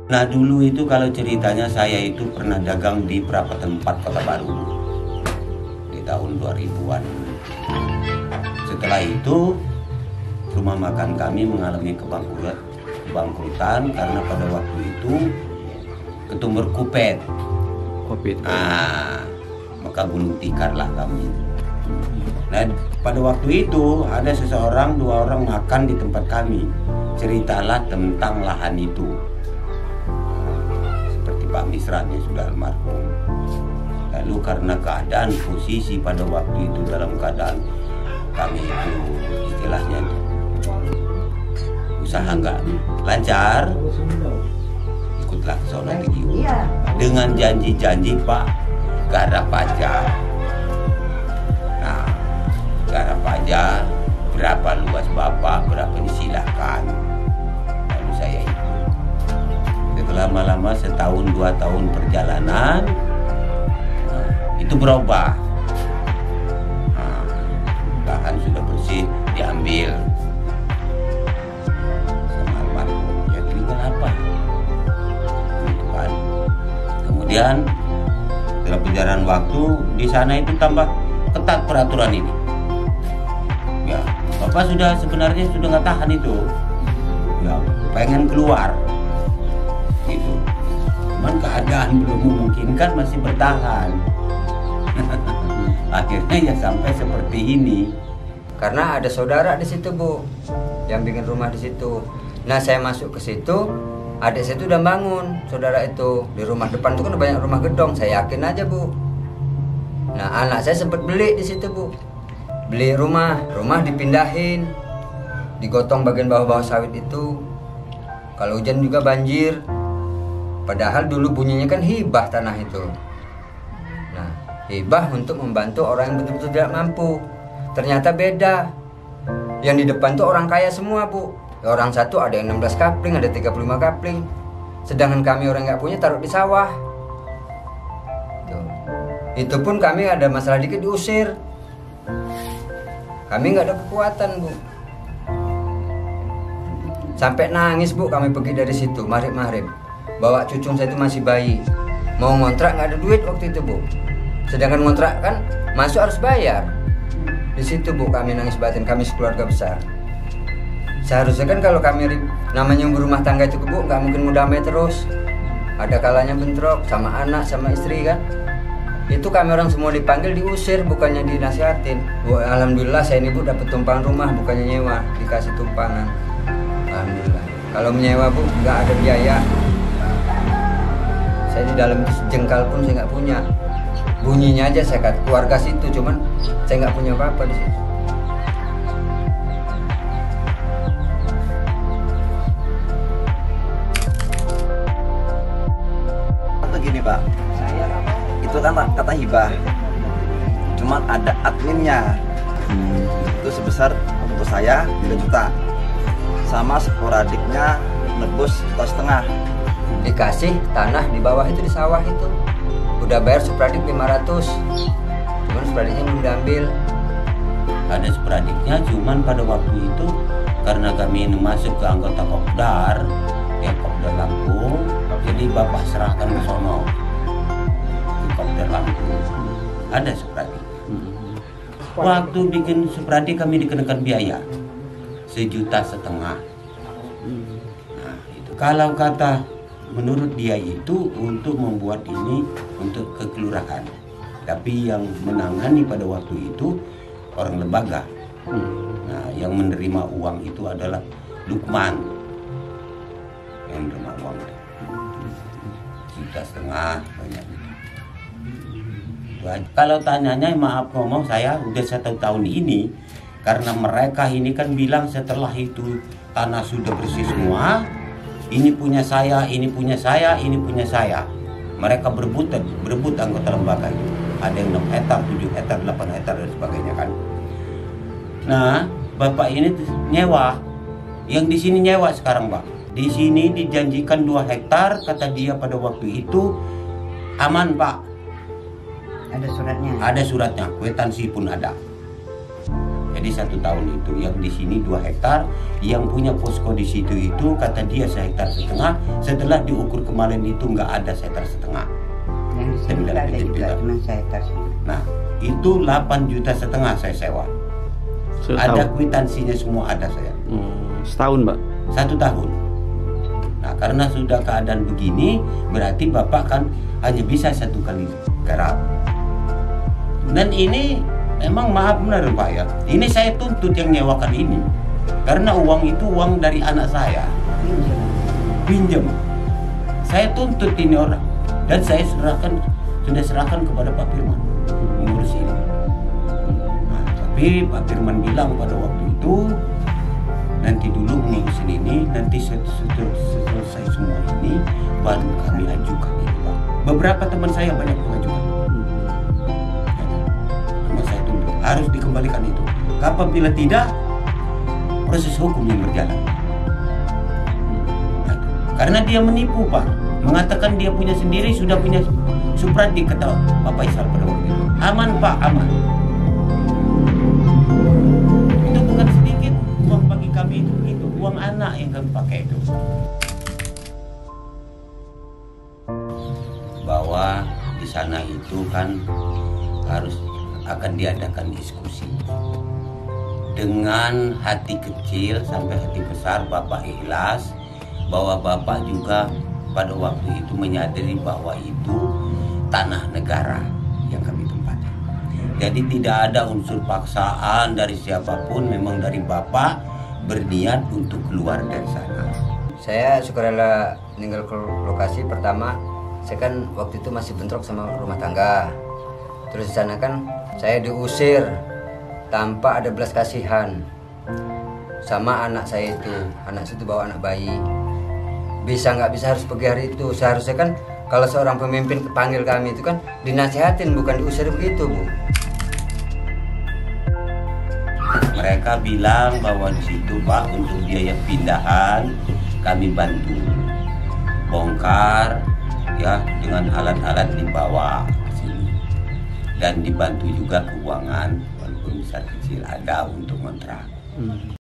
Nah dulu itu kalau ceritanya saya itu pernah dagang di Perapatan 4 Kota Baru di tahun 2000-an. Setelah itu rumah makan kami mengalami kebangkrutan karena pada waktu itu ketumbar kupet. Maka gulung tikarlah kami. Nah pada waktu itu ada seseorang, 2 orang makan di tempat kami. Ceritalah tentang lahan itu. Pak Misranya sudah almarhum. Lalu karena keadaan posisi pada waktu itu dalam keadaan kami itu istilahnya usaha nggak lancar, ikutlah sono TGU dengan janji-janji Pak garap aja. Nah garap aja, berapa luas Bapak, berapa disilahkan. Lalu saya ikut. Lama-lama setahun 2 tahun perjalanan itu berubah. Lahan sudah bersih diambil sama almarhum. Ya tinggal apa? Gitu kan. Kemudian dalam perjalanan waktu di sana itu tambah ketat peraturan ini. Ya, Bapak sebenarnya sudah nggak tahan itu. Ya, pengen keluar. Gitu. Cuman keadaan belum memungkinkan, masih bertahan. Akhirnya ya sampai seperti ini. Karena ada saudara di situ Bu, yang bikin rumah di situ. Nah saya masuk ke situ, adik saya itu udah bangun, saudara itu di rumah depan itu kan banyak rumah gedong. Saya yakin aja Bu. Nah anak saya sempat beli di situ Bu, beli rumah dipindahin, digotong bagian bawah-bawah sawit itu. Kalau hujan juga banjir. Padahal dulu bunyinya kan hibah tanah itu. Nah, hibah untuk membantu orang yang betul-betul tidak mampu. Ternyata beda. Yang di depan tuh orang kaya semua, Bu. Ya, orang satu ada yang 16 kapling, ada 35 kapling. Sedangkan kami orang nggak punya taruh di sawah. Tuh. Itu pun kami ada masalah dikit diusir. Kami nggak ada kekuatan, Bu. Sampai nangis, Bu, kami pergi dari situ, maghrib-maghrib. Bawa cucung saya itu masih bayi, mau ngontrak nggak ada duit waktu itu Bu. Sedangkan ngontrak kan masuk harus bayar. Di situ Bu kami nangis batin, kami sekeluarga besar. Seharusnya kan kalau kami namanya berumah tangga itu Bu nggak mungkin mau damai terus. Ada kalanya bentrok sama anak sama istri kan. Itu kami orang semua dipanggil diusir, bukannya dinasihatin. Bu, alhamdulillah saya ini Bu dapat tumpangan rumah, bukannya nyewa, dikasih tumpangan. Alhamdulillah. Kalau menyewa Bu nggak ada biaya. Saya di dalam jengkal pun saya nggak punya. Bunyinya aja saya kata keluarga situ, cuman saya nggak punya apa-apa di situ. Atau gini Pak, itu kan kata hibah, cuman ada adminnya. Itu sebesar untuk saya 3 juta, sama sporadiknya nebus 1,5 juta. Dikasih tanah di bawah itu di sawah itu udah bayar sporadik 500, cuman sporadiknya belum diambil. Ada sporadiknya, cuman pada waktu itu karena kami masuk ke anggota Kopdar, ya Kopdar Lampung, jadi Bapak serahkan ke sono di Kopdar Lampung. Ada sporadik. Waktu bikin sporadik kami dikenakan biaya 1,5 juta. Nah itu kalau kata menurut dia itu untuk membuat ini untuk kekelurahan, tapi yang menangani pada waktu itu orang lembaga. Nah yang menerima uang itu adalah Lukman yang menerima uang 1,5 juta banyak. Kalau tanyanya maaf ngomong, saya udah 1 tahun ini karena mereka ini kan bilang setelah itu tanah sudah bersih semua, ini punya saya, ini punya saya, ini punya saya. Mereka berebut anggota lembaga itu. Ada yang 6 hektar, 7 hektar, 8 hektar dan sebagainya kan. Nah, Bapak ini nyewa. Yang di sini nyewa sekarang, Pak. Di sini dijanjikan 2 hektar, kata dia pada waktu itu aman, Pak. Ada suratnya. Ada suratnya, kwitansi pun ada. Jadi 1 tahun itu, yang di sini 2 hektar, yang punya posko di situ itu kata dia 1,5 hektar. Setelah diukur kemarin itu nggak ada 1,5 hektar. Yang di sini ada juga cuma 1 hektar. Nah, itu 8,5 juta saya sewa. Ada kwitansinya semua ada saya. Setahun, Pak? 1 tahun. Nah, karena sudah keadaan begini, berarti Bapak kan hanya bisa 1 kali garap. Dan ini memang maaf benar Pak ya. Ini saya tuntut yang nyewakan ini. Karena uang itu uang dari anak saya. Pinjam. Saya tuntut ini orang. Dan saya sudah serahkan kepada Pak Firman mengurus ini. Nah, tapi Pak Firman bilang pada waktu itu, nanti dulu mengurusin ini, nanti selesai semua ini baru kami ajukan ini Pak. Beberapa teman saya banyak mengajukan. Cuma saya tuntut harus dikembalikan itu. Apabila tidak, proses hukum yang berjalan. Nah, karena dia menipu Pak, mengatakan dia punya sendiri, sudah punya Supradi, kata Pak Faisal pada waktu itu. Aman Pak, aman. Itu bukan sedikit uang bagi kami itu uang anak yang kami pakai itu. Bahwa di sana itu kan harus akan diadakan diskusi. Dengan hati kecil sampai hati besar Bapak ikhlas bahwa Bapak juga pada waktu itu menyadari bahwa itu tanah negara yang kami tempati. Jadi tidak ada unsur paksaan dari siapapun, memang dari Bapak berniat untuk keluar dari sana. Saya sukarela tinggal ke lokasi pertama. Saya kan waktu itu masih bentrok sama rumah tangga. Terus di sana kan saya diusir tanpa ada belas kasihan sama anak saya itu. Anak saya itu bawa anak bayi. Bisa nggak bisa harus pergi hari itu. Seharusnya kan kalau seorang pemimpin panggil kami itu kan dinasihatin, bukan diusir begitu Bu. Mereka bilang bahwa di situ Pak untuk biaya pindahan kami bantu bongkar ya dengan alat-alat dibawa ke sini dan dibantu juga keuangan walaupun besar kecil ada untuk kontrak.